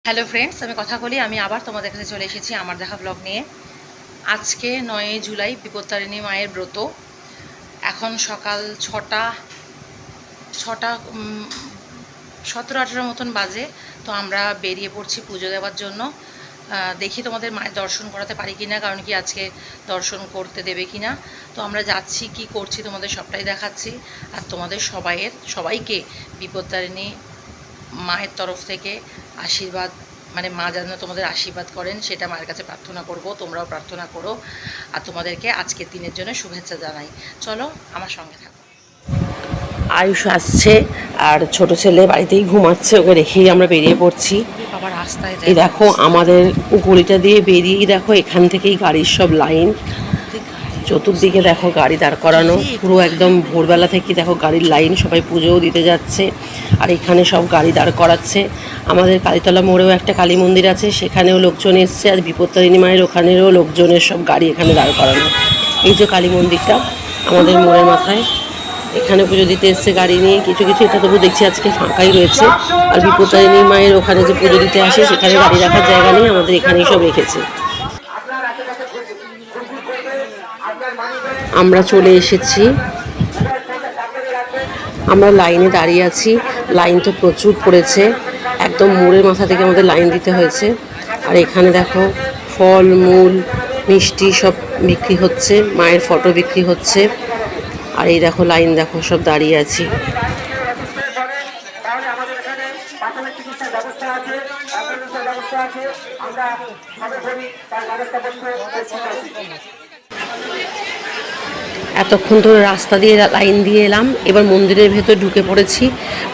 Hello friends, আমি কথা বলি। আমি আবার তোমাদের কাছে চলে এসেছি আমার দেখা ব্লগ নিয়ে। আজকে 9 জুলাই বিপত্তারিণী মায়ের ব্রত। এখন সকাল ছটা 17-18 মতন বাজে। তো আমরা বেরিয়ে পড়ছি পুজো দেওয়ার জন্য। দেখি তোমাদের মায়ের দর্শন করাতে পারি কিনা, কারণ কি আজকে দর্শন করতে দেবে কিনা। তো আমরা যাচ্ছি, কি করছি তোমাদের সবটাই দেখাচ্ছি। আর তোমাদের সবাইকে বিপত্তারিণী মায়ের তরফ থেকে আশীর্বাদ, মানে মা যেন তোমাদের আশীর্বাদ করেন, সেটা মায়ের কাছে প্রার্থনা করব। তোমরাও প্রার্থনা করো। আর তোমাদেরকে আজকের দিনের জন্য শুভেচ্ছা জানাই। চলো আমার সঙ্গে থাকো। আয়ুষ আসছে আর ছোট ছেলে বাড়িতেই ঘুমাচ্ছে, ওকে রেখেই আমরা বেরিয়ে পড়ছি। বাবা রাস্তায় এই দেখো আমাদের গলিটা দিয়ে বেরিয়েই দেখো এখান থেকেই গাড়ির সব লাইন, চতুর্দিকে দেখো গাড়ি দাঁড় করানো, পুরো একদম ভোরবেলা থেকে দেখো গাড়ির লাইন, সবাই পুজোও দিতে যাচ্ছে আর এখানে সব গাড়ি দাঁড় করাচ্ছে। আমাদের কালীতলা মোড়েও একটা কালী মন্দির আছে, সেখানেও লোকজন এসছে, আর বিপত্তারিণী মায়ের ওখানেরও লোকজনের সব গাড়ি এখানে দাঁড় করানো। এই যে কালী মন্দিরটা আমাদের মোড়ের মাথায়, এখানে পুজো দিতে এসছে গাড়ি নিয়ে। কিছু কিছু এটা তবু দেখছি আজকে ফাঁকাই রয়েছে। আর বিপত্তারিণী মায়ের ওখানে যে পুজো দিতে আসে সেখানে গাড়ি রাখার জায়গা নেই, আমাদের এখানেই সব রেখেছে। আমরা চলে এসেছি, আমরা লাইনে দাঁড়িয়ে আছি। লাইন তো প্রচুর পড়েছে, একদম মোড়ের মাথা থেকে আমাদের লাইন দিতে হয়েছে। আর এখানে দেখো ফল মূল মিষ্টি সব বিক্রি হচ্ছে, মায়ের ফটো বিক্রি হচ্ছে। আর এই দেখো লাইন, দেখো সব দাঁড়িয়ে আছি। এতক্ষণ ধরে রাস্তা দিয়ে লাইন দিয়ে এলাম, এবার মন্দিরের ভেতর ঢুকে পড়েছি।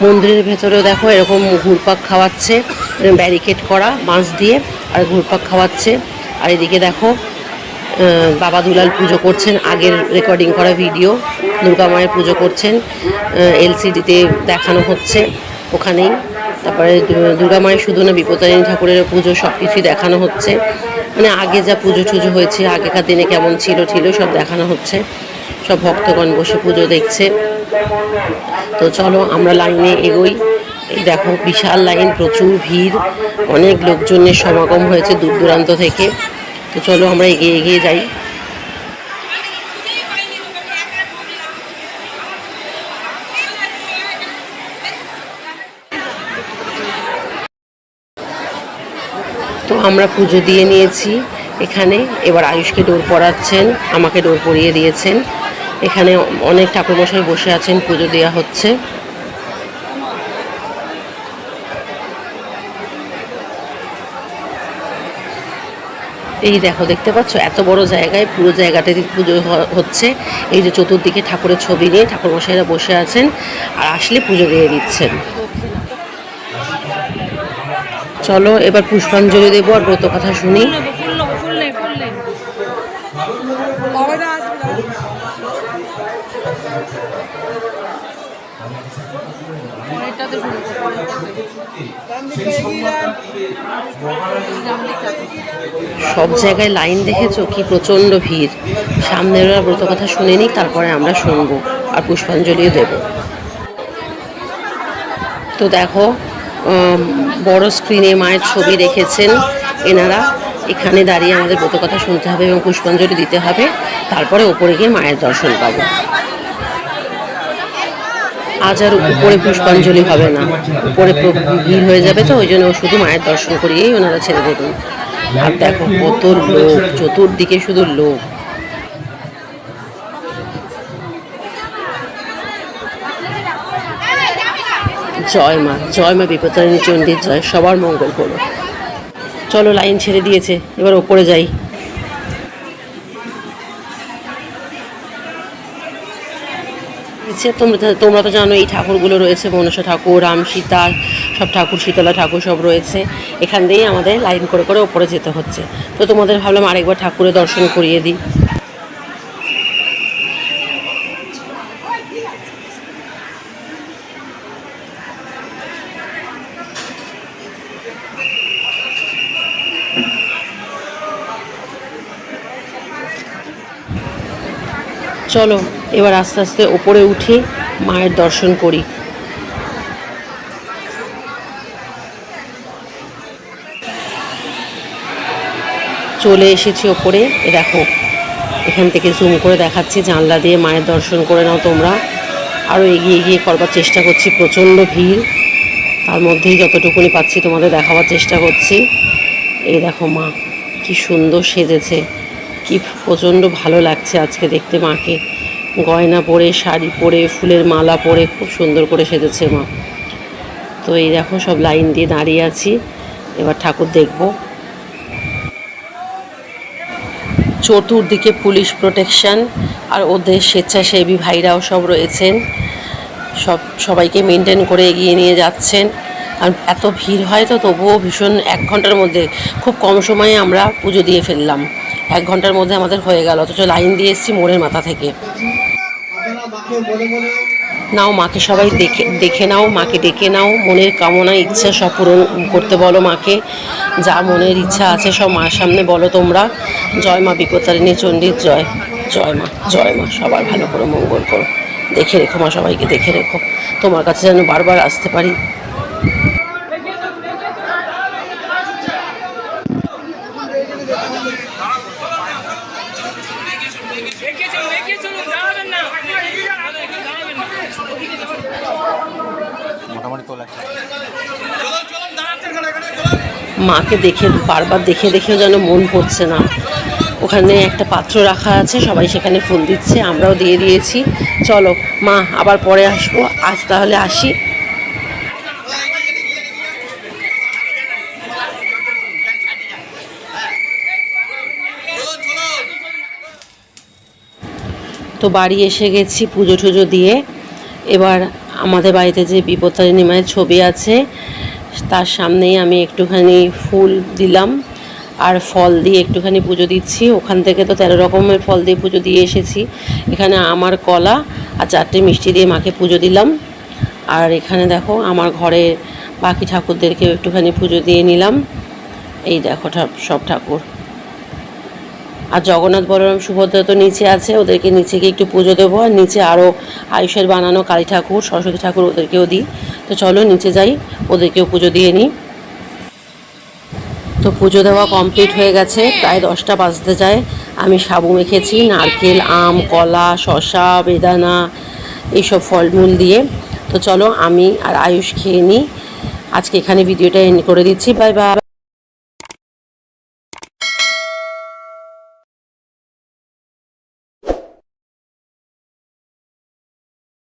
মন্দিরের ভেতরেও দেখো এরকম ঘুরপাক খাওয়াচ্ছে, ব্যারিকেড করা বাঁশ দিয়ে, আর ঘুরপাক খাওয়াচ্ছে। আর এদিকে দেখো বাবা দুলাল পুজো করছেন, আগের রেকর্ডিং করা ভিডিও, দুর্গা মায়ের পুজো করছেন, এলসিডিতে দেখানো হচ্ছে ওখানেই। তারপরে দুর্গা মায়ের শুধু না, বিপত্তারিণী ঠাকুরের পুজো সব কিছুই দেখানো হচ্ছে। মানে আগে যা পুজো টুজো হয়েছে, আগেকার দিনে কেমন ছিল সব দেখানো হচ্ছে। সব ভক্তগণ বসে পুজো দেখছে। তো চলো আমরা লাইনে এগোই। এই দেখো বিশাল লাইন, প্রচুর ভিড়, অনেক লোকজনের সমাগম হয়েছে দূর দূরান্ত থেকে। তো চলো আমরা এগিয়ে এগিয়ে যাই। তো আমরা পুজো দিয়ে নিয়েছি এখানে। এবার আয়ুষকে ডোর পরাচ্ছেন, আমাকে ডোর পরিয়ে দিয়েছেন। এখানে অনেক ঠাকুরমশাই বসে আছেন, পুজো দেওয়া হচ্ছে। এই দেখো, দেখতে পাচ্ছ এত বড় জায়গায় পুরো জায়গাটাতে পুজো হচ্ছে। এই যে চতুর্দিকে ঠাকুরের ছবি নিয়ে ঠাকুরমশাইরা বসে আছেন, আর আসলে পুজো দিয়ে দিচ্ছেন। চলো এবার পুষ্পাঞ্জলি দেবো আর ব্রত কথা শুনি। সব জায়গায় লাইন দেখেছো কি প্রচণ্ড ভিড়। সামনের ওরা ব্রত কথা শুনে নিই, তারপরে আমরা শুনবো আর পুষ্পাঞ্জলিও দেব। তো দেখো বড় স্ক্রিনে মায়ের ছবি রেখেছেন এনারা। এখানে দাঁড়িয়ে আমাদের ব্রত কথা শুনতে হবে এবং পুষ্পাঞ্জলি দিতে হবে, তারপরে ওপরে গিয়ে মায়ের দর্শন পাবো। আজ আর উপরে পুষ্পাঞ্জলি হবে না, উপরে ভিড় হয়ে যাবে, তো ওই জন্য শুধু মায়ের দর্শন করিয়েই ওনারা ছেড়ে দেবেন। আর দেখো কত লোক, চতুর্দিকে শুধু লোক। জয় মা, জয় মা বিপত্তারিণী চণ্ডীর জয়, সবার মঙ্গল করো। চলো লাইন ছেড়ে দিয়েছে, এবার ওপরে যাই। তোমরা তো জানো এই ঠাকুরগুলো রয়েছে, মনসা ঠাকুর, রাম সীতা সব ঠাকুর, শীতলা ঠাকুর সব রয়েছে। এখান দিয়েই আমাদের লাইন করে করে ওপরে যেতে হচ্ছে। তো তোমাদের ভাবলাম আরেকবার ঠাকুরের দর্শন করিয়ে দিই। চলো এবার আস্তে আস্তে ওপরে উঠি, মায়ের দর্শন করি। চলে এসেছি ওপরে। দেখো এখান থেকে জুম করে দেখাচ্ছি, জানলা দিয়ে মায়ের দর্শন করে নাও তোমরা। আরও এগিয়ে এগিয়ে করবার চেষ্টা করছি, প্রচণ্ড ভিড়, তার মধ্যেই যতটুকুনি পাচ্ছি তোমাদের দেখাবার চেষ্টা করছি। এই দেখো মা কি সুন্দর সেজেছে, কি প্রচণ্ড ভালো লাগছে আজকে দেখতে মাকে। গয়না পরে, শাড়ি পরে, ফুলের মালা পরে খুব সুন্দর করে সেজেছে মা। তো এই দেখো সব লাইন দিয়ে দাঁড়িয়ে আছি, এবার ঠাকুর দেখব। চতুর্দিকে পুলিশ প্রোটেকশন, আর ওদের স্বেচ্ছাসেবী ভাইরাও সব রয়েছেন, সবাইকে মেনটেন করে এগিয়ে নিয়ে যাচ্ছেন। কারণ এত ভিড় হয় তো, তবুও ভীষণ 1 ঘন্টার মধ্যে, খুব কম সময়ে আমরা পুজো দিয়ে ফেললাম। 1 ঘন্টার মধ্যে আমাদের হয়ে গেল, অথচ লাইন দিয়ে এসেছি মোড়ের মাথা থেকে। নাও মাকে সবাই দেখে নাও, মাকে ডেকে নাও, মনের কামনা ইচ্ছা সব পূরণ করতে বলো মাকে। যা মনের ইচ্ছা আছে সব মার সামনে বলো তোমরা। জয় মা বিপত্তারিণী চণ্ডীর জয়। জয় মা, জয় মা, সবার ভালো করো, মঙ্গল করো। দেখে রেখো মা, সবাইকে দেখে রেখো, তোমার কাছে যেন বারবার আসতে পারি। মাকে দেখে বারবার দেখেও যেন মন ভরছে না। ওখানে একটা পাত্র রাখা আছে, সবাই সেখানে ফুল দিচ্ছে, আমরাও দিয়ে দিয়েছি। চলো মা, আবার পরে আসবো, আজ তাহলে আসি। তো বাড়ি এসে গেছি পুজো টুজো দিয়ে। এবার আমাদের বাড়িতে যে বিপত্তারিণী মায়ের ছবি আছে তার সামনেই আমি একটুখানি ফুল দিলাম আর ফল দিয়ে একটুখানি পুজো দিচ্ছি। ওখান থেকে তো 13 রকমের ফল দিয়ে পুজো দিয়ে এসেছি। এখানে আমার কলা আর 4টে মিষ্টি দিয়ে মাকে পুজো দিলাম। আর এখানে দেখো আমার ঘরে বাকি ঠাকুরদেরকেও একটুখানি পুজো দিয়ে নিলাম। এই দেখো সব ঠাকুর। আর জগন্নাথ, বলরাম, সুভদ্রা তো নিচে আছে, ওদেরকে নিচে গিয়ে একটু পুজো দেবো। আর নিচে আরও আয়ুষের বানানো কালী ঠাকুর, সরস্বতী ঠাকুর, ওদেরকেও দিই। তো চলো নিচে যাই, ওদেরকেও পুজো দিয়ে নিই। তো পুজো দেওয়া কমপ্লিট হয়ে গেছে, প্রায় 10টা বাজতে যায়। আমি সাবু মেখেছি, নারকেল, আম, কলা, শসা, বেদানা, এইসব ফলমূল দিয়ে। তো চলো আমি আর আয়ুষ খেয়ে নিই। আজকে এখানে ভিডিওটা এন্ড করে দিচ্ছি। Bye bye.